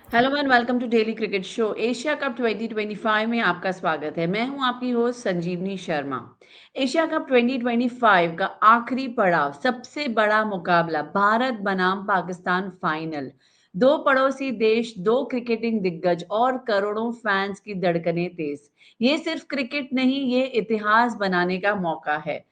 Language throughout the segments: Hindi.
Hello and welcome to daily cricket show. Asia Cup 2025 में आपका स्वागत है। मैं हूं आपकी host Sanjivani Sharma. Asia Cup 2025 का आखिरी पड़ाव, सबसे बड़ा मुकाबला, भारत बनाम पाकिस्तान फाइनल। दो पड़ोसी देश, दो क्रिकेटिंग दिग्गज और करोड़ों फैंस की धड़कनें तेज। ये सिर्फ क्रिकेट नहीं, ये इतिहास बनाने का मौका है।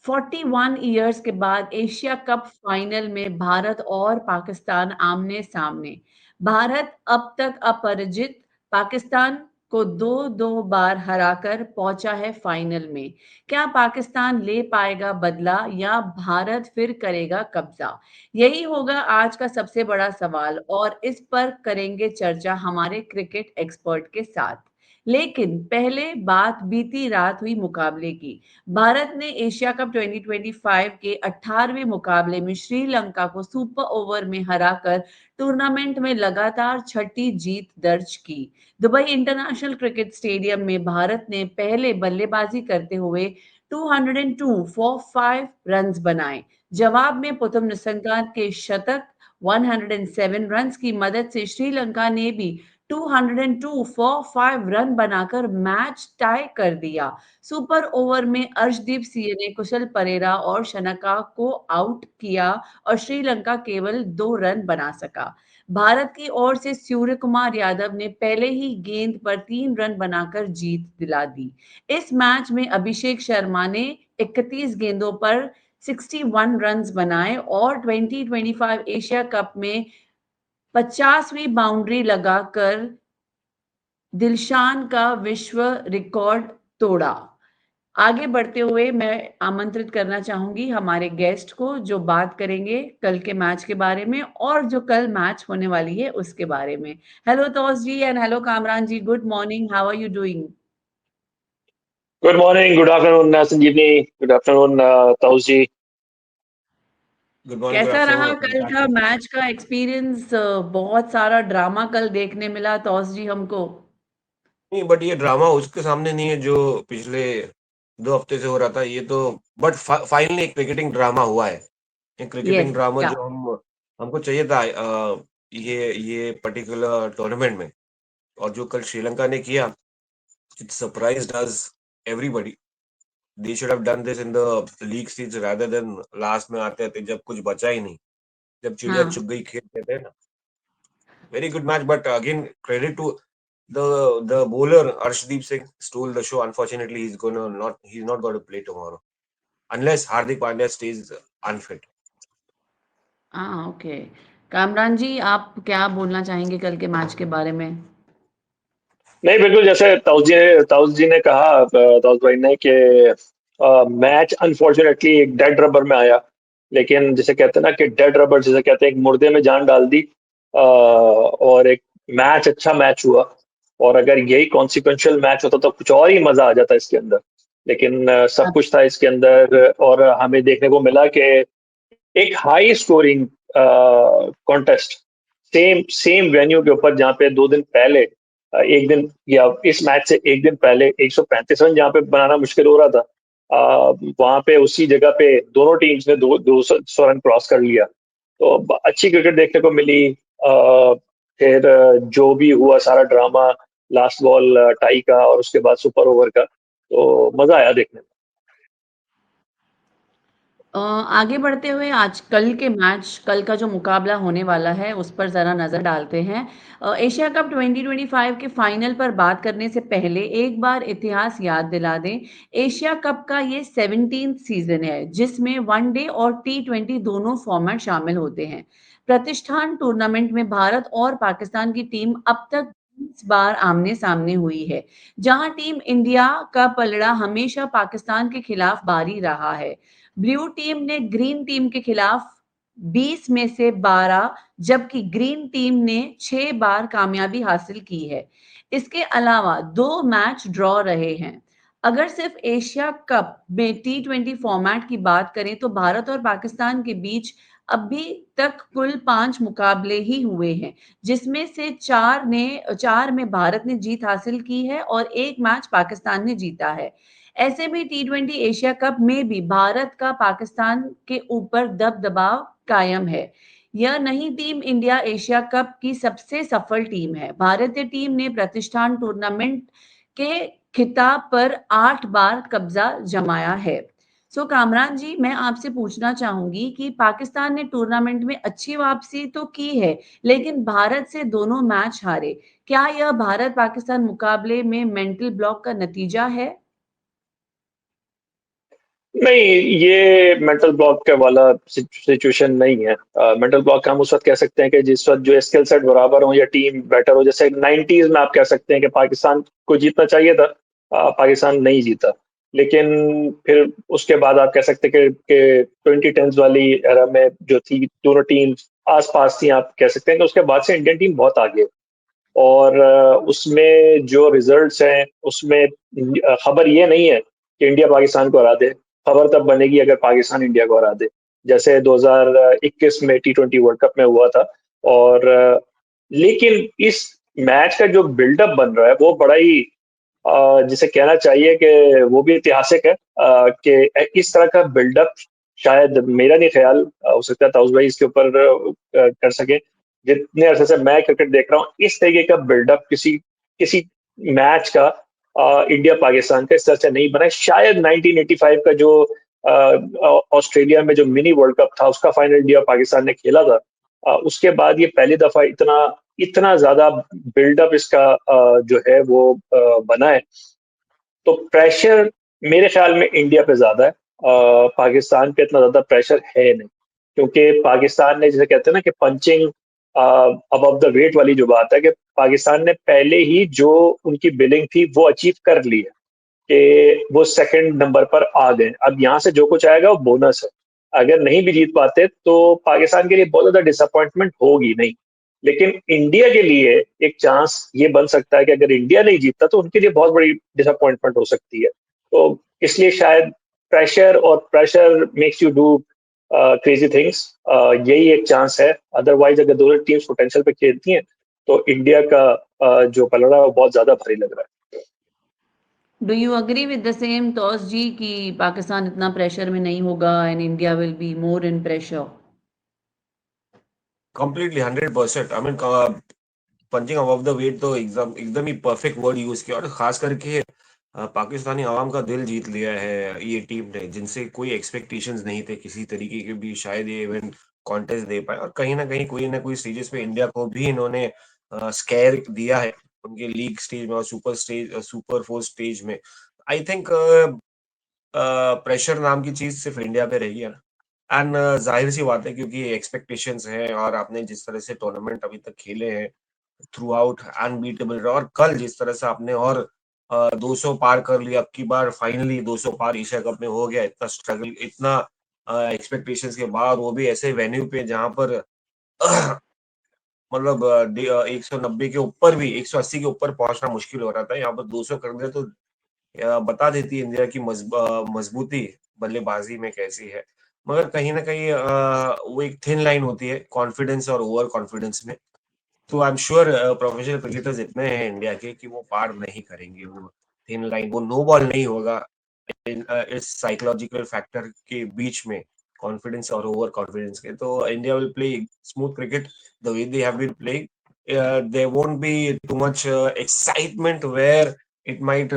41 ईयर्स के बाद एशिया कप फाइनल में भारत और पाकिस्तान आमने सामने। भारत अब तक अपराजित, पाकिस्तान को दो दो बार हराकर पहुंचा है फाइनल में। क्या पाकिस्तान ले पाएगा बदला या भारत फिर करेगा कब्जा? यही होगा आज का सबसे बड़ा सवाल और इस पर करेंगे चर्चा हमारे क्रिकेट एक्सपर्ट के साथ। लेकिन पहले बात बीती रात हुई मुकाबले की। भारत ने एशिया कप 2025 के 18वें मुकाबले में श्रीलंका को सुपर ओवर में हराकर टूर्नामेंट में लगातार छठी जीत दर्ज की। दुबई इंटरनेशनल क्रिकेट स्टेडियम में भारत ने पहले बल्लेबाजी करते हुए 202 फॉर 5 रन्स बनाए। जवाब में पुथुम निसंगा के शतक, 107 रन्स की मदद से श्रीलंका ने भी 202 फॉर 5 रन बनाकर मैच टाई कर दिया। सुपर ओवर में अर्शदीप सिंह ने कुशल परेरा और शनका को आउट किया और श्रीलंका केवल 2 रन बना सका। भारत की ओर से सूर्य कुमार यादव ने पहले ही गेंद पर 3 रन बनाकर जीत दिला दी। इस मैच में अभिषेक शर्मा ने 31 गेंदों पर 61 रन बनाए और 2025 एशिया कप में 50वीं बाउंड्री लगाकर दिलशान का विश्व रिकॉर्ड तोड़ा। आगे बढ़ते हुए मैं आमंत्रित करना चाहूंगी हमारे गेस्ट को, जो बात करेंगे कल के मैच के बारे में और जो कल मैच होने वाली है उसके बारे में। Hello Taus ji and hello Kamran ji, good morning, how are you doing? Good morning, good afternoon, Sanjeevni. Good afternoon, Taus ji. Good कैसा रहा afternoon, कल का fantastic. मैच का एक्सपीरियंस? बहुत सारा ड्रामा कल देखने मिला तौस जी हमको। नहीं, बट ये ड्रामा उसके सामने नहीं है जो पिछले 2 हफ्ते से हो रहा था। ये तो बट फाइनली एक क्रिकेटिंग ड्रामा हुआ है। एक क्रिकेटिंग यस, ड्रामा या जो हमको चाहिए था ये पर्टिकुलर टूर्नामेंट में। और जो कल श्रीलंका ने किया, it surprised us everybody. They should have done this in the league stage rather than last में आते आते जब कुछ बचा ही नहीं, जब चिड़िया हाँ। चुग गई खेल कहते हैं ना। Very good match, but again, credit to the bowler Arshdeep Singh stole the show. Unfortunately, he's not going to play tomorrow unless Hardik Pandya stays unfit. हाँ, ओके। कामरान जी, आप क्या बोलना चाहेंगे कल के मैच के बारे में? नहीं, बिल्कुल जैसे ताउस जी ने कहा, ताउस भाई ने कि मैच अनफॉर्चुनेटली एक डेड रबर में आया। लेकिन जैसे कहते हैं ना कि डेड रबर, जैसे कहते हैं, एक मुर्दे में जान डाल दी। और एक मैच, अच्छा मैच हुआ। और अगर यही कॉन्सिक्वेंशियल मैच होता तो कुछ और ही मजा आ जाता इसके अंदर। लेकिन सब कुछ था इसके अंदर और हमें देखने को मिला कि एक high scoring contest, same same venue के ऊपर, जहाँ पे 2 दिन पहले, एक दिन या इस मैच से एक दिन पहले 135 रन जहाँ पे बनाना मुश्किल हो रहा था, वहां पे उसी जगह पे दोनों टीम्स ने 200 रन क्रॉस कर लिया। तो अच्छी क्रिकेट देखने को मिली। फिर जो भी हुआ सारा ड्रामा, लास्ट बॉल टाई का और उसके बाद सुपर ओवर का, तो मजा आया देखने में। आगे बढ़ते हुए आज कल के मैच, कल का जो मुकाबला होने वाला है उस पर ज़रा नज़र डालते हैं। एशिया कप 2025 के फाइनल पर बात करने से पहले एक बार इतिहास याद दिला दें। एशिया कप का ये 17th सीजन है जिसमें वनडे और टी20 दोनों फॉर्मेट शामिल होते हैं। प्रतिष्ठान टूर्नामेंट में भारत और पाकिस्तान की टीम अब तक 20 बार आमने सामने हुई है, जहां टीम इंडिया का पलड़ा हमेशा पाकिस्तान के खिलाफ भारी रहा है। ब्लू टीम ने ग्रीन टीम के खिलाफ 20 में से 12, जबकि ग्रीन टीम ने 6 बार कामयाबी हासिल की है। इसके अलावा 2 मैच ड्रॉ रहे हैं। अगर सिर्फ एशिया कप में टी20 फॉर्मेट की बात करें तो भारत और पाकिस्तान के बीच अभी तक कुल 5 मुकाबले ही हुए हैं, जिसमें से 4 में भारत ने जीत हासिल की है और एक मैच पाकिस्तान ने जीता है। ऐसे में टी20 एशिया कप में भी भारत का पाकिस्तान के ऊपर दबदबा कायम है। यह नई टीम इंडिया एशिया कप की सबसे सफल टीम है। भारतीय टीम ने प्रतिष्ठान टूर्नामेंट के खिताब पर 8 बार कब्जा जमाया है। कामरान जी, मैं आपसे पूछना चाहूंगी कि पाकिस्तान ने टूर्नामेंट में अच्छी वापसी तो की है, लेकिन भारत से दोनों मैच हारे। क्या यह भारत पाकिस्तान मुकाबले में मेंटल ब्लॉक का नतीजा है? नहीं, ये मेंटल ब्लॉक का वाला सिचुएशन नहीं है। मेंटल ब्लॉक हम उस वक्त कह सकते हैं कि जिस वक्त जो स्किल सेट बराबर हो या टीम बेटर हो, जैसे 90s में आप कह सकते हैं कि पाकिस्तान को जीतना चाहिए था, पाकिस्तान नहीं जीता। लेकिन फिर उसके बाद आप कह सकते हैं कि 2010s वाली एरा में जो थी, दोनों टीम आस पास थी, आप कह सकते हैं कि उसके बाद से इंडियन टीम बहुत आगे है। और उसमें जो रिजल्ट्स हैं उसमें खबर ये नहीं है कि इंडिया पाकिस्तान को हरा दे। खबर तब बनेगी अगर पाकिस्तान इंडिया को हरा दे, जैसे 2021 में T20 वर्ल्ड कप में हुआ था। और लेकिन इस मैच का जो बिल्डअप बन रहा है वो बड़ा ही जिसे कहना चाहिए कि वो भी ऐतिहासिक है, कि इस तरह का बिल्डअप शायद, मेरा नहीं ख्याल, हो सकता है ताउस भाई इसके ऊपर कर सके। जितने अरसे से मैं क्रिकेट देख रहा हूँ, इस तरीके का बिल्डअप किसी किसी मैच का इंडिया पाकिस्तान का इस तरह से नहीं बना है। शायद 1985 का जो ऑस्ट्रेलिया में जो मिनी वर्ल्ड कप था, उसका फाइनल इंडिया पाकिस्तान ने खेला था, उसके बाद ये पहली दफा इतना इतना ज्यादा बिल्डअप इसका जो है वो बना है। तो प्रेशर मेरे ख्याल में इंडिया पे ज्यादा है, पाकिस्तान पे इतना ज्यादा प्रेशर है नहीं, क्योंकि पाकिस्तान ने, जैसे कहते हैं ना कि पंचिंग अबव द वेट वाली जो बात है, कि पाकिस्तान ने पहले ही जो उनकी बिलिंग थी वो अचीव कर ली है, कि वो सेकंड नंबर पर आ गए। अब यहाँ से जो कुछ आएगा वो बोनस है। अगर नहीं भी जीत पाते तो पाकिस्तान के लिए बहुत ज्यादा डिसअपॉइंटमेंट होगी नहीं, लेकिन इंडिया के लिए एक चांस ये बन सकता है कि अगर इंडिया नहीं जीतता तो उनके लिए बहुत बड़ी डिसअपॉइंटमेंट हो सकती है। तो इसलिए शायद pressure makes you do crazy things, यही एक चांस है। अदरवाइज अगर दोनों टीम्स पोटेंशियल पे खेलती हैं तो इंडिया का जो पलड़ा है वो बहुत ज्यादा भारी लग रहा है। Do you agree with the same तौस जी कि पाकिस्तान इतना प्रेशर में नहीं होगा and India will be more in pressure? Completely 100%। I mean punching above the weight तो एकदम एकदम ही परफेक्ट वर्ड यूज किया, और खास करके पाकिस्तानी आवाम का दिल जीत लिया है ये टीम ने, जिनसे कोई एक्सपेक्टेशंस नहीं थे किसी तरीके के भी, शायद ये इवेंट कॉन्टेस्ट दे पाए। और कहीं ना कोई स्टेजेस पे इंडिया को भी इन्होंने स्केयर दिया है उनके लीग स्टेज में और सुपर फोर स्टेज में। आई थिंक प्रेशर नाम की चीज सिर्फ इंडिया पे रही है ना। एंड जाहिर सी बात है, क्योंकि एक्सपेक्टेशंस हैं और आपने जिस तरह से टूर्नामेंट अभी तक खेले हैं थ्रू आउट अनबीटेबल रहा, और कल जिस तरह से आपने और 200 पार कर लिया, अब की बार फाइनली 200 पार एशिया कप में हो गया, इतना स्ट्रगल, इतना एक्सपेक्टेशंस के बाद, वो भी ऐसे वेन्यू पे जहां पर मतलब 190 के ऊपर भी 180 के ऊपर पहुंचना मुश्किल हो रहा था, यहाँ पर 200 कर दिया तो बता देती है इंडिया की मजबूती बल्लेबाजी में कैसी है। मगर कहीं ना कहीं वो एक थिन लाइन होती है कॉन्फिडेंस और ओवर कॉन्फिडेंस में। तो I am sure professional cricketers इतने हैं इंडिया के कि वो पार नहीं करेंगे वो थिन लाइन, वो नो बॉल नहीं होगा इस साइकोलॉजिकल फैक्टर के बीच में, कॉन्फिडेंस और ओवर कॉन्फिडेंस के। तो India will play smooth cricket the way they have been playing. there won't be too much excitement where it might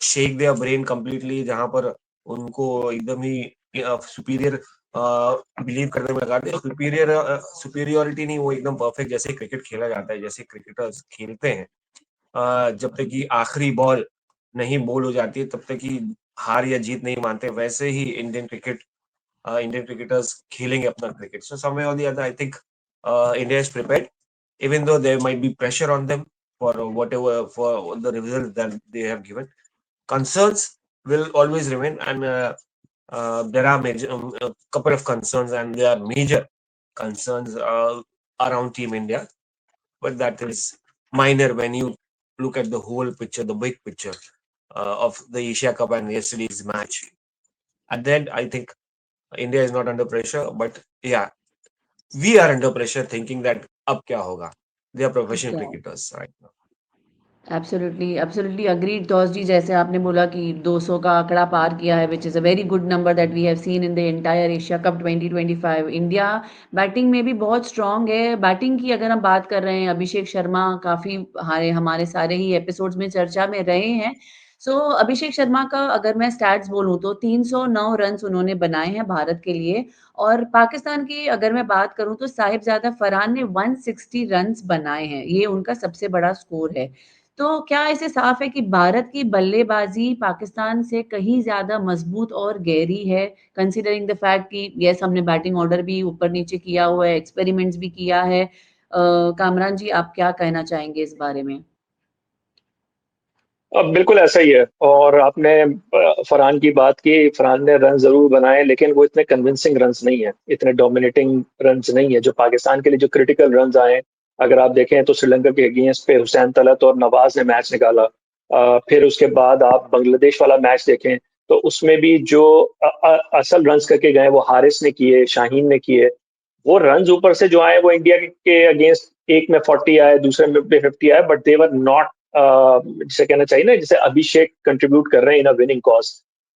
shake their brain completely, जहां पर उनको एकदम ही सुपीरियर बिलीव करने में लगा दे। सुपीरियोरिटी नहीं, वो एकदम परफेक्ट जैसे क्रिकेट खेला जाता है, जैसे क्रिकेटर्स खेलते हैं, जब तक कि आखिरी बॉल नहीं बोल हो जाती है तब तक कि हार या जीत नहीं मानते, वैसे ही इंडियन क्रिकेटर्स खेलेंगे अपना क्रिकेट। सो समवे और the other I think India is prepared, even though there might be pressure on them for whatever for the results that they have given. Concerns will always remain, and there are a couple of concerns, and there are major concerns around Team India, but that is minor when you look at the whole picture, the big picture of the Asia Cup and yesterday's match. At the end, I think India is not under pressure, but yeah, we are under pressure thinking that अब क्या होगा. They are professional cricketers right now. Absolutely, absolutely agreed तौस जी, जैसे आपने बोला कि 200 का आंकड़ा पार किया है, which is a very good number that we have seen in the entire Asia Cup 2025। India batting में भी बहुत स्ट्रॉन्ग है। बैटिंग की अगर हम बात कर रहे हैं, अभिषेक शर्मा काफ़ी हमारे हमारे सारे ही एपिसोड्स में चर्चा में रहे हैं। सो अभिषेक शर्मा का अगर मैं स्टैट्स बोलूँ तो 309 रन्स उन्होंने बनाए हैं भारत के लिए, और पाकिस्तान की अगर मैं बात करूँ तो साहिबजादा फरहान ने 160 रन्स बनाए हैं। ये उनका सबसे बड़ा स्कोर है। तो क्या इसे साफ है कि भारत की बल्लेबाजी पाकिस्तान से कहीं ज़्यादा मज़बूत और गहरी है, कंसीडरिंग द फैक्ट कि येस हमने बैटिंग ऑर्डर भी ऊपर-नीचे किया हुआ है, एक्सपेरिमेंट्स भी किया है। कामरान जी, आप क्या कहना चाहेंगे इस बारे में? अब बिल्कुल ऐसा ही है। और आपने फरहान की बात की, फरहान ने रन जरूर बनाए लेकिन वो इतने कन्विंसिंग रन्स नहीं है, इतने डोमिनेटिंग रन्स नहीं है जो पाकिस्तान के लिए जो क्रिटिकल रन्स आए। अगर आप देखें तो श्रीलंका के अगेंस्ट पे हुसैन तलत और नवाज ने मैच निकाला। फिर उसके बाद आप बांग्लादेश वाला मैच देखें तो उसमें भी जो असल रन्स करके गए वो हारिस ने किए, शाहीन ने किए। वो रन्स ऊपर से जो आए वो इंडिया के अगेंस्ट एक में 40 आए, दूसरे में 50 आए, बट दे वर नॉट, जिसे कहना चाहिए ना, जैसे अभिषेक कंट्रीब्यूट कर रहे हैं इन अ विनिंग कॉज।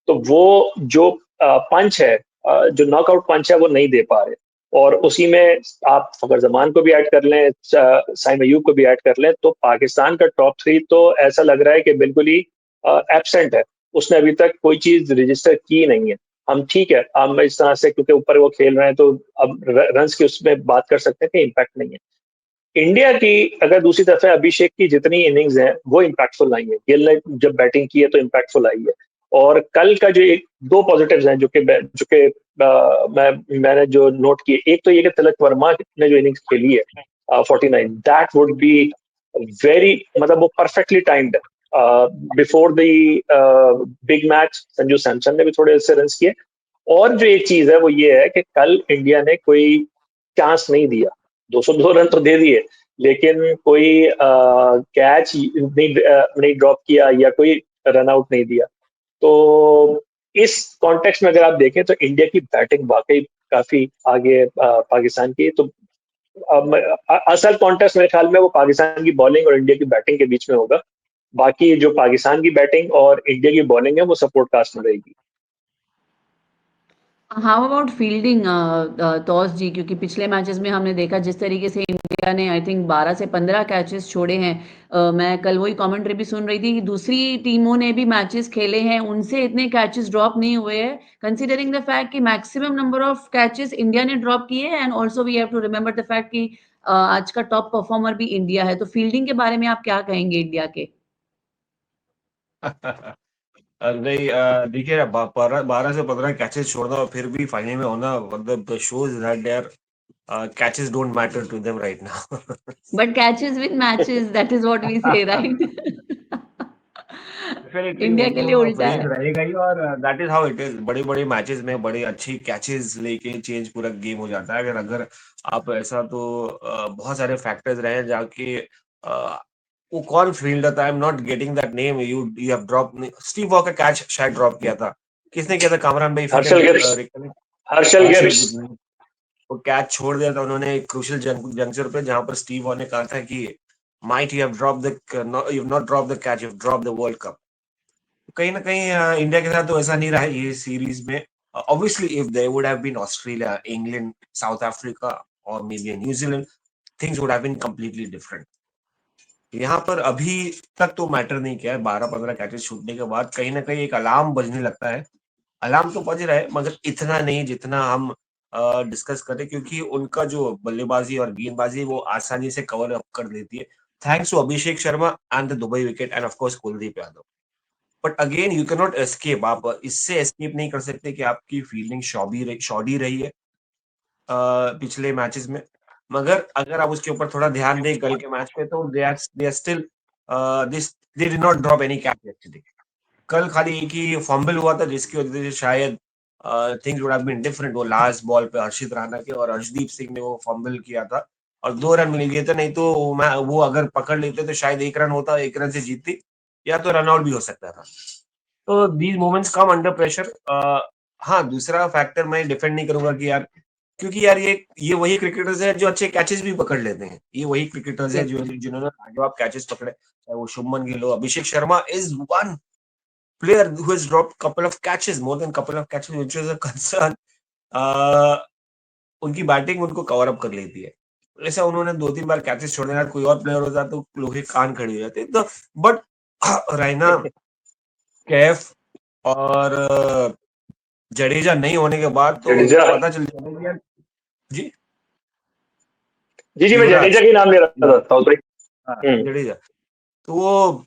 तो वो जो पंच है, जो नॉकआउट पंच है वो नहीं दे पा रहे। और उसी में आप फखर जमान को भी ऐड कर लें, साइम अयूब को भी ऐड कर लें, तो पाकिस्तान का टॉप थ्री तो ऐसा लग रहा है कि बिल्कुल ही एबसेंट है। उसने अभी तक कोई चीज रजिस्टर की नहीं है। हम ठीक है, हम इस तरह से क्योंकि ऊपर वो खेल रहे हैं तो अब रन्स की उसमें बात कर सकते हैं कि इम्पैक्ट नहीं है। इंडिया की अगर दूसरी तरफ है, अभिषेक की जितनी इनिंग्स हैं वो इम्पैक्टफुल आई है। गिल ने जब बैटिंग की है तो इम्पैक्टफुल आई है। और कल का जो एक दो पॉजिटिव्स हैं जो कि मैंने जो नोट किए, एक तो ये कि तिलक वर्मा ने जो इनिंग्स खेली है 49, दैट वुड बी वेरी, मतलब वो perfectly timed before the big match. Sanju Samson ने भी थोड़े से रन किए। और जो एक चीज है वो ये है कि कल इंडिया ने कोई चांस नहीं दिया। 202 रन तो दे दिए लेकिन कोई कैच नहीं ड्रॉप किया या कोई रन आउट नहीं दिया। तो इस कॉन्टेक्स्ट में अगर आप देखें तो इंडिया की बैटिंग वाकई काफी आगे पाकिस्तान की। तो असल कॉन्टेस्ट मेरे ख्याल में वो पाकिस्तान की बॉलिंग और इंडिया की बैटिंग के बीच में होगा। बाकी जो पाकिस्तान की बैटिंग और इंडिया की बॉलिंग है वो सपोर्ट कास्ट में रहेगी। हाउ अबाउट फील्डिंग तौस जी? क्योंकि पिछले मैचेस में हमने देखा जिस तरीके से इंडिया ने आई थिंक 12 से 15 कैचेस छोड़े हैं। मैं कल वही कमेंट्री भी सुन रही थी कि दूसरी टीमों ने भी मैचेस खेले हैं, उनसे इतने कैचेस ड्रॉप नहीं हुए हैं, कंसीडरिंग द फैक्ट कि maximum number of catches India ने ड्रॉप किए हैं। And also we have to remember the fact कि आज का टॉप परफॉर्मर भी इंडिया है। तो फील्डिंग के बारे में आप क्या कहेंगे इंडिया के? नहीं, देखिए 12 से 15 कैचेस छोड़ना और फिर भी फाइनल में होना, मतलब shows that there catches don't matter to them right now. But catches win matches, that is what we say, right? Definitely India वो के लिए तो उल्टा फ्रेज है। रहेगा ही, और that is how it is. बड़े बड़े मैचेस में बड़े अच्छी कैचेस लेके चेंज पूरा गेम हो जाता है। अगर आप ऐसा तो बहुत सारे फैक्टर्स रहे हैं जाके वो कौन फील्डर था, आई am not getting that name, you you have drop, Steve walker catch शायद ड्रॉप किया था। किसने किया था कामरान भाई, if you Harshal can Gibbs. Recollect? Harshal Herschelle Gibbs. Gill. वो कैच छोड़ दिया था उन्होंने एक क्रूशियल जंक्चर पे, जहां पर स्टीव वॉर ने कहा था कि might you have drop the, you have not drop the catch, you have drop the world cup. कहीं ना कहीं इंडिया के साथ तो ऐसा नहीं रहा है ये सीरीज में। Obviously if there would have been Australia, England, South Africa और maybe New Zealand, things would have been completely different. यहाँ पर अभी तक तो मैटर नहीं किया है। 12-15 कैचेस छूटने के बाद कहीं ना कहीं एक अलार्म बजने लगता है। अलार्म तो बज रहा है मगर इतना नहीं जितना हम डिस्कस करें, क्योंकि उनका जो बल्लेबाजी और गेंदबाजी वो आसानी से कवर अप कर देती है, thanks to Abhishek Sharma and the Dubai wicket and of course Kuldeep Yadav. But again you can not escape, आप इससे एस्केप नहीं कर सकते कि आपकी फील्डिंग शॉडी रही है पिछले मैचेस में। मगर अगर आप उसके ऊपर थोड़ा ध्यान दें कल के मैच पे, तो they are still this, they did not drop any catch actually. कल खाली एक ही फंबल हुआ था जिसकी वजह से शायद things would have been different. वो लास्ट बॉल पे हर्षित राणा के और अर्शदीप सिंह ने वो फंबल किया था और 2 रन मिल गए थे। नहीं तो वो अगर पकड़ लेते तो शायद 1 रन होता, 1 रन से जीतती, या तो रन आउट भी हो सकता था। तो these moments come under pressure. हाँ, दूसरा फैक्टर मैं डिफेंड नहीं करूंगा कि यार क्योंकि यार ये वही क्रिकेटर्स हैं जो अच्छे कैचेस भी पकड़ लेते हैं, ये वही क्रिकेटर्स हैं Yes. जिन्होंने लाजवाब कैचेस पकड़े, चाहे वो शुभमन गिल हो, Abhishek Sharma is one player who has dropped couple of catches, more than couple of catches, which is a concern. उनकी बैटिंग उनको कवर अप कर लेती है। ऐसा उन्होंने 2-3 बार कैचेस छोड़े, यार कोई और प्लेयर होता तो लोहे कान खड़ी हो जाते। तो बट रैना, कैफ और जडेजा नहीं होने के बाद तो जडेजा, पता चल जाता है कि यार जी, जी जी, मैं युवराज, जडेजा के नाम ले रहा था ताऊ भाई। हाँ, हम्म। जडेजा। तो वो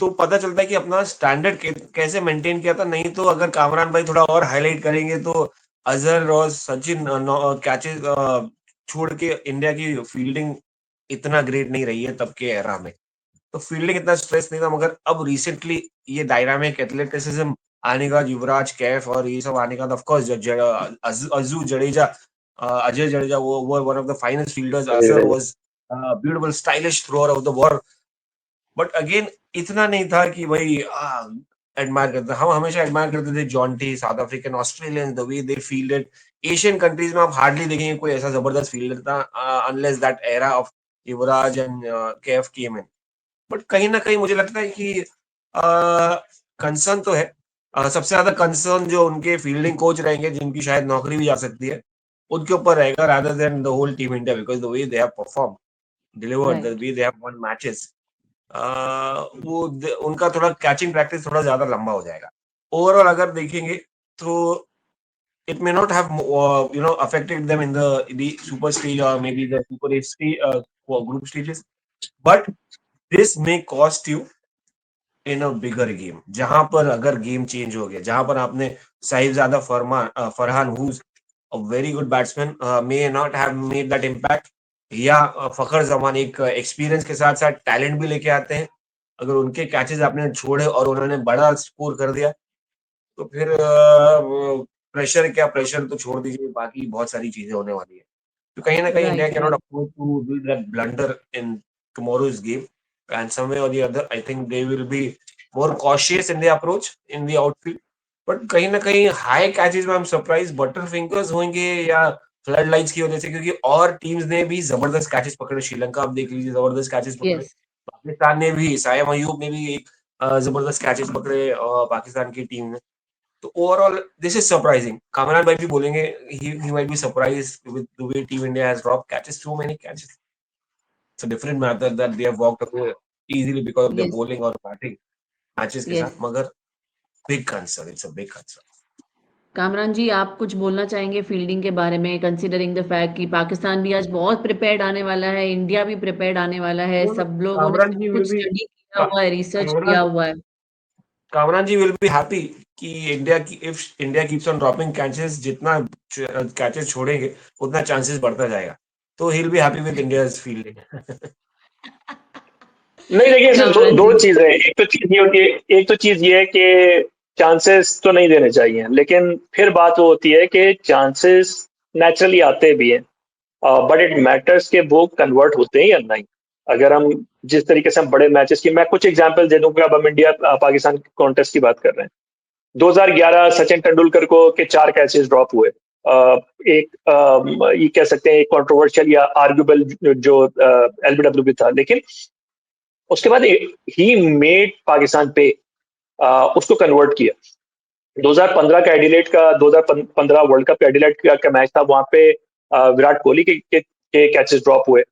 तो पता चलता है कि अपना स्टैंडर्ड कैसे मेंटेन किया था। नहीं तो अगर कामरान भाई थोड़ा और हाईलाइट करेंगे तो अजहर और सचिन कैचेस छोड़ के इंडिया की फील्डिंग इतना ग्रेट नहीं रही है तब के एरा में। तो फील्डिंग इतना स्ट्रेस नहीं था, मगर अब रिसेंटली ये डायनामिक एथलेटिसिज्म आने के बाद, युवराज, कैफ और ये सब आने के बाद, ऑफ कोर्स अजू जडेजा, अजय जडेजा वो one of the finest fielders, Azhar was beautiful stylish thrower of the ball. But again इतना नहीं था कि भाई एडमायर करते। हम हमेशा एडमायर करते थे Jonty, south African, Australian, the way they fielded. Asian countries में आप हार्डली देखेंगे कोई ऐसा जबरदस्त फील्डर था, unless that era of Yuvraj and KF came in. But कहीं ना कहीं मुझे लगता है कि कंसर्न तो है। सबसे ज्यादा कंसर्न जो उनके फील्डिंग कोच रहेंगे, जिनकी शायद नौकरी भी जा सकती है, उनके ऊपर रहेगा, rather than the whole team India, because the way they have perform, delivered, the Right. Way they have won matches, उनका थोड़ा कैचिंग प्रैक्टिस थोड़ा ज्यादा लंबा हो जाएगा। ओवरऑल अगर देखेंगे तो it may not have affected them in the super stage or maybe the super 8 stage, group stages, but this may cost you in a bigger game, जहां पर अगर गेम चेंज हो गया, जहां पर आपने Sahibzada Farhan who is a very good batsman may not have made that impact, या फखर जमान एक एक्सपीरियंस के साथ साथ टैलेंट भी लेके आते हैं, अगर उनके कैचेस आपने छोड़े और उन्होंने बड़ा स्कोर कर दिया, तो फिर प्रेशर क्या, प्रेशर तो छोड़ दीजिए, बाकी बहुत सारी चीजें होने वाली है। तो कहीं ना कहीं India Right. Can not Right. Afford to do that blunder in tomorrow's game, and some way or the other I think they will be more cautious in the approach in the outfield. But कहीं ना कहीं हाई कैचेस में हम सरप्राइज बटर फिंगर्स होंगे या फ्लड लाइट्स की वजह से, क्योंकि और टीम्स ने भी जबरदस्त कैचेस पकड़े, श्रीलंका आप देख लीजिए जबरदस्त कैचेस पकड़े, Yes. पाकिस्तान ने भी, सायम अयूब ने भी एक जबरदस्त कैचेस पकड़े पाकिस्तान की टीम ने। तो overall this is surprising. Kamran भाई भी बोलेंगे, he might be surprised with the way team India has dropped catches, so many catches. It's a different matter that they have walked away easily because of their Yes. bowling और batting matches के Yes. साथ, मगर big concern, it's a big concern. Kamran जी, आप कुछ बोलना चाहेंगे फील्डिंग के बारे में, कंसीडरिंग द फैक्ट कि पाकिस्तान भी आज बहुत प्रिपेयर्ड आने वाला है, इंडिया भी प्रिपेयर्ड आने वाला है, No, no, सब लोगों ने कामरान सब जी will कुछ be स्टडी किया का, हुआ है, रिसर्च किया कामरान हुआ है। कामरान जी will be happy कि इंडिया की, if India keeps on dropping catches, जितना कैचेस छोड़ेंगे उतना चांसेस बढ़ता जाएगा, तो he'll be happy with India's fielding. नहीं, देखिए इसमें दो कामरान दो जी। चीजें हैं। एक तो चीज ये होती है, एक तो चीज ये है कि चांसेस तो नहीं देने चाहिए, लेकिन फिर बात वो होती है कि चांसेस नेचुरली आते भी हैं, बट इट मैटर्स कि वो कन्वर्ट होते हैं या नहीं। अगर हम जिस तरीके से हम बड़े मैचेस की, मैं कुछ एग्जांपल दे दूं कि अब हम इंडिया पाकिस्तान कॉन्टेस्ट की बात कर रहे हैं। 2011 सचिन तेंदुलकर को के 4 कैचेस ड्रॉप हुए। एक ये कह सकते हैं एक कंट्रोवर्शियल या आर्ग्यूबल जो एलबीडब्ल्यू भी था, लेकिन उसके बाद ही मेड पाकिस्तान पे उसको कन्वर्ट किया। 2015 का एडिलेड का 2015 वर्ल्ड कप एडिलेड का मैच था, वहां पे विराट कोहली के कैचेस ड्रॉप हुए,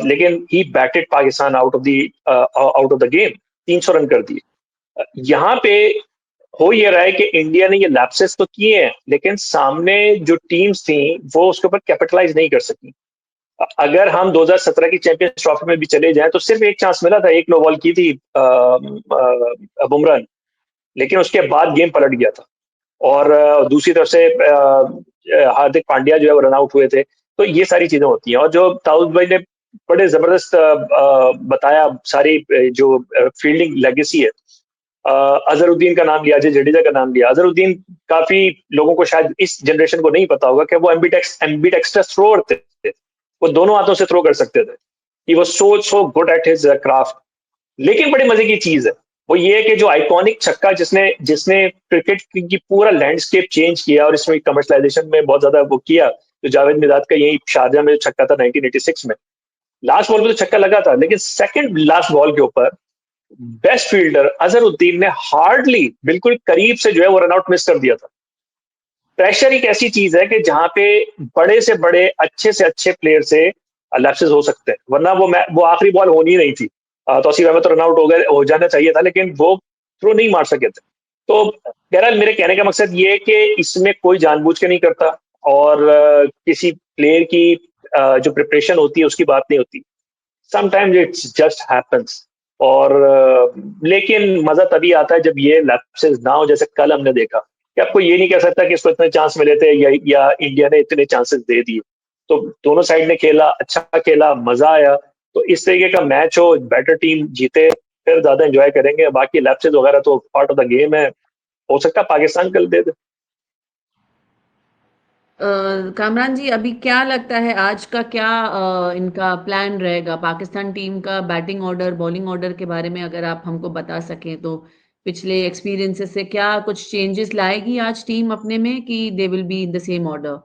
लेकिन ही batted Pakistan out of the game, 300 run कर दिए। यहाँ पे हो ये रहा है कि इंडिया ने ये लैप्सेस तो किए हैं, लेकिन सामने जो टीम्स थी वो उसके ऊपर कैपिटलाइज नहीं कर सकी। अगर हम 2017 की चैंपियंस ट्रॉफी में भी चले जाएं तो सिर्फ एक चांस मिला था, एक नो बॉल की थी बुमराह, लेकिन उसके बाद गेम पलट गया था। और दूसरी तरफ से हार्दिक पांड्या जो है वो रन आउट हुए थे। तो ये सारी चीजें होती हैं, और जो ताउद भाई ने बड़े जबरदस्त बताया, सारी जो फील्डिंग लेगेसी है। अजहरुद्दीन का नाम लिया, अजय जडेजा का नाम लिया। अजहरुद्दीन काफी लोगों को शायद इस जनरेशन को नहीं पता होगा कि वो एम्बिडेक्स्ट्रस थ्रोअर थे, वो दोनों हाथों से थ्रो कर सकते थे। He was so good at his craft. लेकिन बड़ी मजे की चीज है वो ये है कि जो आइकॉनिक छक्का जिसने जिसने क्रिकेट की पूरा लैंडस्केप चेंज किया और इसमें कमर्शलाइजेशन में बहुत ज्यादा वो किया, जो जावेद मिदाद का यही शारजा में छक्का था 1986 में, लास्ट बॉल पे तो छक्का लगा था, लेकिन सेकंड लास्ट बॉल के ऊपर बेस्ट फील्डर अजहरुद्दीन ने हार्डली बिल्कुल करीब से जो है वो रनआउट मिस कर दिया था। प्रेशर एक ऐसी चीज है कि जहां पे बड़े से बड़े अच्छे से अच्छे प्लेयर से लैप्सेस हो सकते हैं, वरना वो आखिरी बॉल होनी ही नहीं थी। तौसीफ अहमद तो रनआउट हो जाना चाहिए था, लेकिन वो थ्रो नहीं मार सके थे। तो बहरहाल मेरे कहने का मकसद ये है कि इसमें कोई जानबूझ के नहीं करता, और किसी प्लेयर की जो प्रिपरेशन होती है उसकी बात नहीं होती। Sometimes it's just happens. और लेकिन मजा तभी आता है जब ये लैप्सेस ना हो, जैसे कल हमने देखा कि आपको ये नहीं कह सकता कि इसको इतने चांस मिले थे या इंडिया ने इतने चांसेस दे दिए। तो दोनों साइड ने खेला, अच्छा खेला, मजा आया। तो इस तरीके का मैच हो, बेटर टीम जीते, फिर ज्यादा एंजॉय करेंगे। बाकी लैप्सेस वगैरह तो पार्ट ऑफ द गेम है, हो सकता है पाकिस्तान कल दे दे। कामरान जी, अभी क्या लगता है आज का क्या इनका प्लान रहेगा पाकिस्तान टीम का? बैटिंग ऑर्डर, बॉलिंग ऑर्डर के बारे में अगर आप हमको बता सकें तो पिछले एक्सपीरियंसेस से क्या कुछ चेंजेस लाएगी आज टीम अपने में, कि they will be in the same order?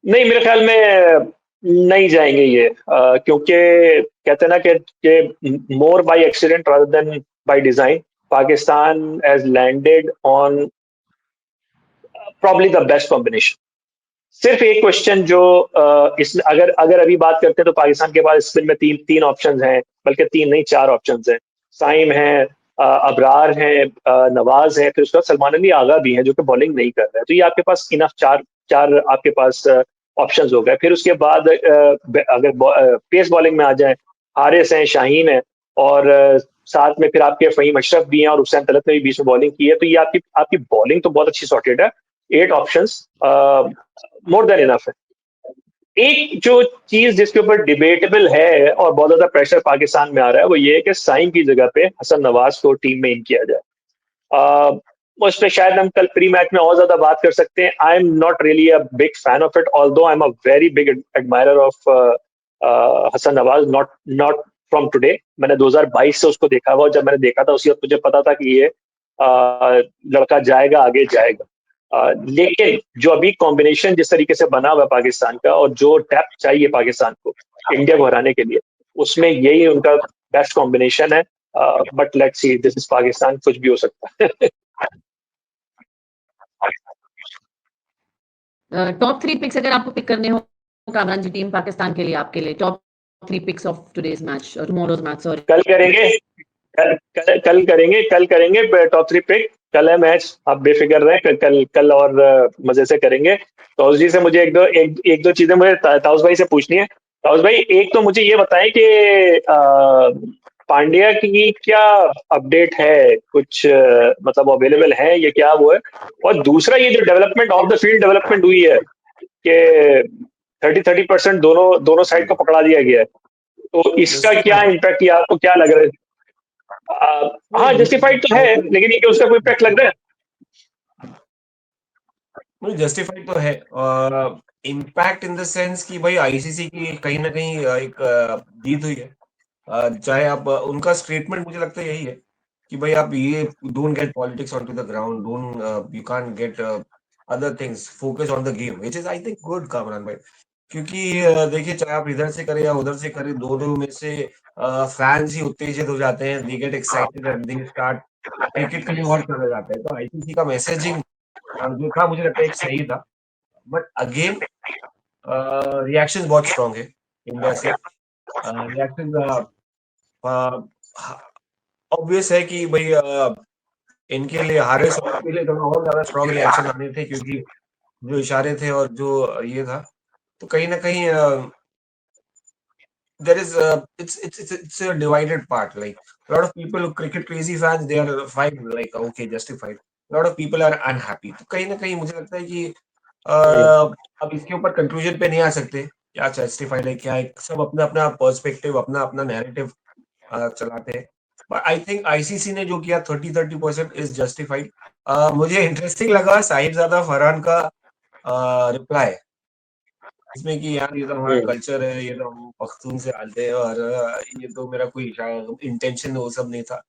नहीं, मेरे ख्याल में नहीं जाएंगे ये, क्योंकि कहते हैं ना कि more by accident rather than by design, Pakistan has landed on probably the best combination. सिर्फ एक क्वेश्चन जो इस अगर अगर अभी बात करते हैं तो पाकिस्तान के पास स्पिन में तीन तीन ऑप्शंस हैं, बल्कि तीन नहीं चार ऑप्शंस हैं। साइम है, अबरार है, नवाज है, फिर उसके बाद सलमान अली आगा भी है जो कि बॉलिंग नहीं कर रहा है। तो ये आपके पास इनफ चार चार आपके पास ऑप्शंस हो गए। फिर उसके बाद अगर पेस बॉलिंग में आ जाए, हारिस है, शाहीन है, और साथ में फिर आपके फहीम अशरफ भी हैं, और हुसैन तलत ने भी बीच में बॉलिंग की है। तो ये आपकी आपकी बॉलिंग तो बहुत अच्छी सॉर्टेड है। 8 ऑप्शंस मोर देन इनफ है। एक जो चीज जिसके ऊपर डिबेटेबल है और बहुत ज्यादा प्रेशर पाकिस्तान में आ रहा है, वो ये है कि साइम की जगह पे हसन नवाज को टीम में इन किया जाए। उस पर शायद हम कल प्री मैच में और ज्यादा बात कर सकते हैं। I am not really a big fan of it, although I am a very big admirer of Hasan Nawaz, not not from today. मैंने 2022 से उसको देखा हुआ, जब मैंने देखा था उसी वक्त मुझे पता था कि ये लड़का जाएगा, आगे जाएगा। लेकिन जो अभी कॉम्बिनेशन जिस तरीके से बना हुआ है पाकिस्तान का, और जो डेप्थ चाहिए पाकिस्तान को इंडिया को हराने के लिए, उसमें यही उनका बेस्ट कॉम्बिनेशन है। But let's see, this is Pakistan, कुछ भी हो सकता है। टॉप 3 पिक्स अगर आपको पिक करने हो कामरान जी, टीम पाकिस्तान के लिए, आपके लिए top 3 picks of today's match और टुमारोज मैच, सॉरी। कल करेंगे, कल करेंगे टॉप 3 पिक। कल है मैच, आप बेफिक्र रहें। कल और मजे से करेंगे। ताउस जी से मुझे एक दो चीजें मुझे ताउस भाई से पूछनी है। ताउस भाई, एक तो मुझे ये बताएं कि पांड्या की क्या अपडेट है, कुछ मतलब अवेलेबल है, ये क्या वो है? और दूसरा, ये जो development of the field development हुई है कि 30% दोनों दोनों साइड को पकड़ा दिया गया है, तो इसका क्या इम्पैक्ट, या आपको क्या लग रहा है? हाँ, जस्टिफाइड तो है, लेकिन ये कि उसका कोई इम्पैक्ट लग रहा है? जस्टिफाइड तो है। इम्पैक्ट इन द सेंस कि भाई आईसीसी की कहीं ना कहीं एक जीत हुई है। चाहे आप उनका स्टेटमेंट मुझे लगता है यही है कि भाई आप ये don't get politics on to the ground, don't you can't get other things, focus on the game, which is I think good Kamran भाई। क्योंकि देखिए, चाहे आप इधर से करें या उधर से करें, दोनों में से फैंस ही उत्तेजित हो जाते हैं, they get excited and they start cricket कहीं और चले जाते हैं। तो आईसीसी का मैसेजिंग जो था मुझे लगता है एक सही था। बट अगेन रिएक्शंस बहुत स्ट्रांग है इंडिया से। रिएक्शन ऑब्वियस है कि भाई इनके लिए, हारे साहब के लिए थोड़ा और ज्यादा स्ट्रांग रिएक्शन आने थे, क्योंकि जो इशारे थे और जो ये था, तो कहीं ना कहीं there is it's a divided part. Like a lot of people, cricket crazy fans, they are fine, like okay, justified. A lot of people are unhappy. तो कहीं ना कहीं मुझे लगता है कि अब इसके ऊपर कंक्लूजन पे नहीं आ सकते क्या जस्टिफाइड है क्या है। सब अपना अपना पर्सपेक्टिव, अपना अपना नैरेटिव चलाते हैं। बट आई थिंक आईसीसी ने जो किया 30% इज जस्टिफाइड। मुझे इंटरेस्टिंग लगा साहिबजादा फरहान का रिप्लाई, इसमें कि यार ये तो हमारा कल्चर है, ये तो हम पख्तून से आते हैं, और ये तो मेरा कोई इंटेंशन वो सब नहीं था।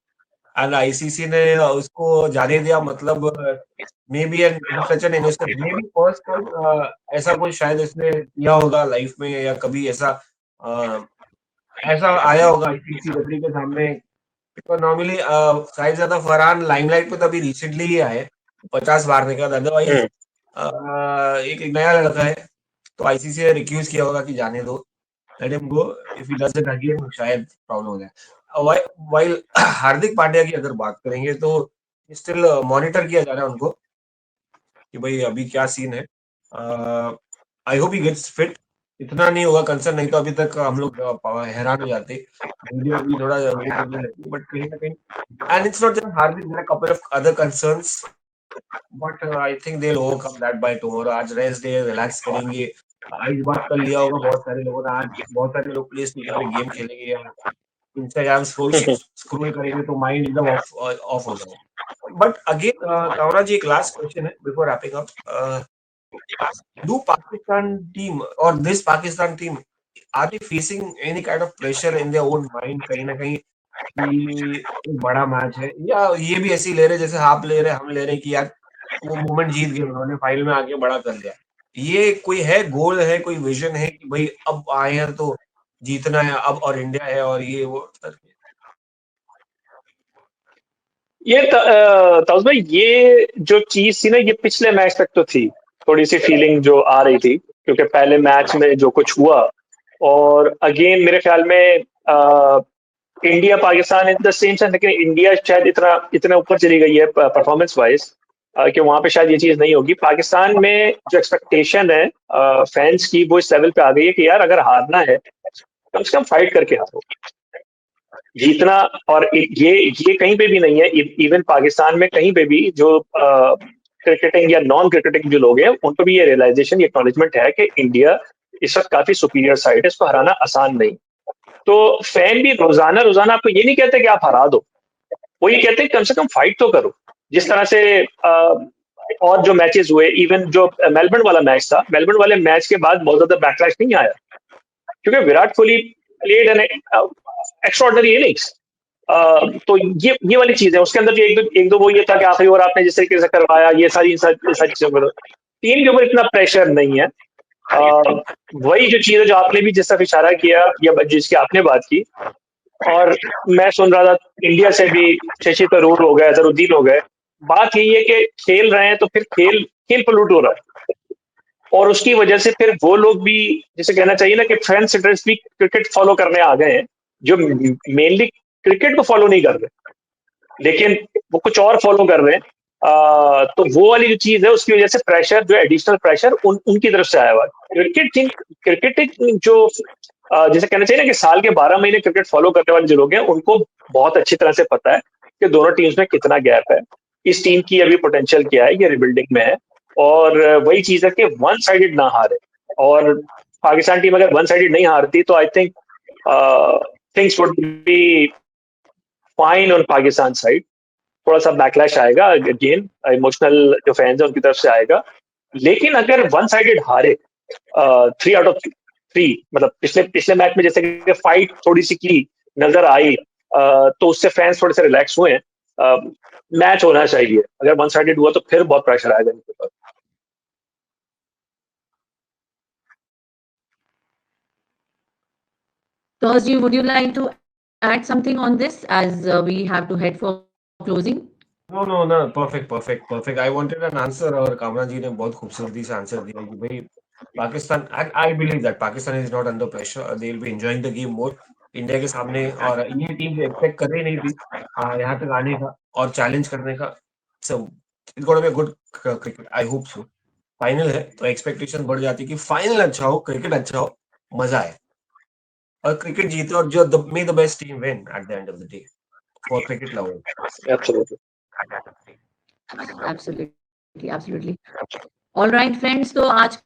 एंड आईसीसी ने उसको जाने दिया, मतलब may be an such an innocent, may be first time ऐसा कोई शायद इसने किया होगा लाइफ में, या कभी ऐसा ऐसा आया होगा आईसीसी रेफरी के सामने। तो नॉर्मली शायद ज्यादा फरहान लाइमलाइट पे तो अभी रिसेंटली ही आए 50 मारने के बाद, अदरवाइज एक नया लड़का है, तो आईसीसी ने रिक्यूज किया होगा कि जाने दो, let him go, if he does it again शायद प्रॉब्लम हो जाए। वाइल हार्दिक पांड्या की अगर बात करेंगे तो स्टिल मॉनिटर किया जा रहा है उनको कि भाई अभी क्या सीन है। I hope he gets fit, इतना नहीं होगा कंसर्न, नहीं तो अभी तक हम लोग हैरान हो जाते, वीडियो अभी थोड़ा वेट करने लगती, बट कहीं ना कहीं, and it's not just Hardik, there are couple of other concerns, but I think they will overcome that by tomorrow. आज रेस्ट डे, रिलैक्स करेंगे। इस बात कर लिया होगा बहुत सारे लोगों ने, आज बहुत सारे लोग प्ले स्टेशन पे गेम खेलेंगे या इंस्टाग्राम स्क्रॉल करेंगे, तो माइंड एकदम ऑफ हो जाएगा। बट अगेन कावरा जी, एक लास्ट क्वेश्चन है before wrapping up. Do Pakistan team or this Pakistan team, are they facing any kind of pressure in their own mind कहीं ना कहीं कि एक बड़ा मैच है, या ये भी ऐसे ही ले रहे जैसे आप ले रहे, हम ले रहे कि यार वो मोमेंट जीत गए, उन्होंने फाइनल में आके बड़ा कर लिया। ये कोई है गोल है, कोई विजन है कि भाई अब आए हैं तो जीतना है अब, और इंडिया है और ये वो ये ताउस भाई, ये जो चीज थी ना, ये पिछले मैच तक तो थी, थोड़ी सी फीलिंग जो आ रही थी, क्योंकि पहले मैच में जो कुछ हुआ, और अगेन मेरे ख्याल में India Pakistan in the same sense, लेकिन इंडिया शायद इतना इतना ऊपर चली गई है परफॉर्मेंस वाइज कि वहां पे शायद ये चीज नहीं होगी। पाकिस्तान में जो एक्सपेक्टेशन है फैंस की, वो इस लेवल पे आ गई है कि यार अगर हारना है कम से कम फाइट करके हारो, जीतना। और ये कहीं पे भी नहीं है, इवन पाकिस्तान में कहीं पे भी जो क्रिकेटिंग या नॉन क्रिकेटिंग जो लोग हैं, उनको भी ये रियलाइजेशन, ये एक्नॉलेजमेंट है कि इंडिया इस वक्त काफी सुपीरियर साइड है, इसको हराना आसान नहीं। तो फैन भी रोजाना रोजाना आपको ये नहीं कहते कि आप हरा दो, वो ये कहते हैं कम से कम फाइट तो करो। जिस तरह से और जो मैचेस हुए, इवन जो मेलबर्न वाला मैच था, मेलबर्न वाले मैच के बाद बहुत ज्यादा बैकलैश नहीं आया, क्योंकि Virat Kohli played an extraordinary innings. तो ये वाली चीज है, उसके अंदर जो एक दो वो ये था कि आखिरी ओवर आपने जिस तरीके से करवाया, ये सारी चीजों पर टीम के ऊपर इतना प्रेशर नहीं है। वही जो चीज है जो आपने भी जिस तरफ इशारा किया या जिसकी आपने बात की, और मैं सुन रहा था इंडिया से भी शशि तरूर हो गए, अजहरुद्दीन हो गए, बात यही है कि खेल रहे हैं तो फिर खेल खेल पोल्यूट हो रहा है, और उसकी वजह से फिर वो लोग भी, जैसे कहना चाहिए ना कि फैंस इंटरेस्ट भी क्रिकेट फॉलो करने आ गए हैं, जो मेनली क्रिकेट को फॉलो नहीं कर रहे, लेकिन वो कुछ और फॉलो कर रहे हैं। तो वो वाली जो चीज है, उसकी वजह से प्रेशर जो एडिशनल प्रेशर उनकी तरफ से आया हुआ। क्रिकेट जो जैसे कहना चाहिए ना कि साल के 12 महीने क्रिकेट फॉलो करने वाले जो लोग हैं, उनको बहुत अच्छी तरह से पता है कि दोनों टीम्स में कितना गैप है, इस टीम की अभी पोटेंशियल क्या है, ये रिबिल्डिंग में है। और वही चीज है कि वन साइडेड ना हारे, और पाकिस्तान टीम अगर वन साइडेड नहीं हारती तो I think things would be fine on Pakistan side. थोड़ा सा बैकलैश आएगा, अगेन इमोशनल जो फैंस है उनकी तरफ से आएगा, लेकिन अगर वन साइडेड हारे 3 आउट ऑफ 3, मतलब पिछले पिछले मैच में जैसे कि फाइट थोड़ी सी की नजर आई, तो उससे फैंस थोड़े से रिलैक्स हुए हैं। मैच होना चाहिए, अगर वन साइडेड हुआ तो फिर बहुत प्रेशर आएगा इनके ऊपर। Torsji, would you like to add something on this as we have to head for closing? No, perfect. I wanted an answer, और कामरा जी ने बहुत खूबसूरती से आंसर दिया कि भाई Pakistan, I believe that Pakistan is not under pressure, they will be enjoying the game more India के सामने, और ये टीम एक्सपेक्ट कर ही नहीं थी यहाँ तक आने का और चैलेंज करने का। So it's gonna be a good cricket, I hope so. Final है तो एक्सपेक्टेशन बढ़ जाती है कि फाइनल अच्छा हो, क्रिकेट अच्छा हो, मजा आए और क्रिकेट जीते, और जो मे the best team win at the end of the day for cricket lovers. Absolutely. Absolutely. All right, friends. तो आज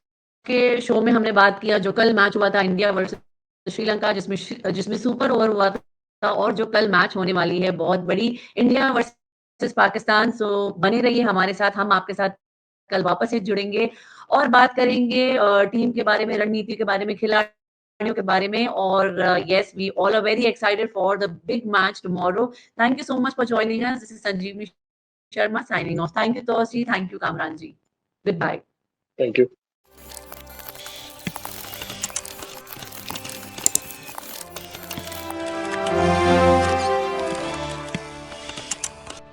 के शो में हमने बात किया जो कल मैच हुआ था इंडिया वर्सेस श्रीलंका, जिसमें सुपर ओवर हुआ था, और जो कल मैच होने वाली है बहुत बड़ी, इंडिया वर्सेस पाकिस्तान। सो बने रहिए हमारे साथ, हम आपके साथ कल वापस से जुड़ेंगे और बात करेंगे टीम के बारे में, रणनीति के बारे में, खिलाड़ी खिलाड़ियों के बारे में और yes, we all are very excited for the big match tomorrow. Thank you so much for joining us. This is Sanjeevni Sharma signing off. Thank you, Tosi. Thank you, Kamran ji. Goodbye. Thank you.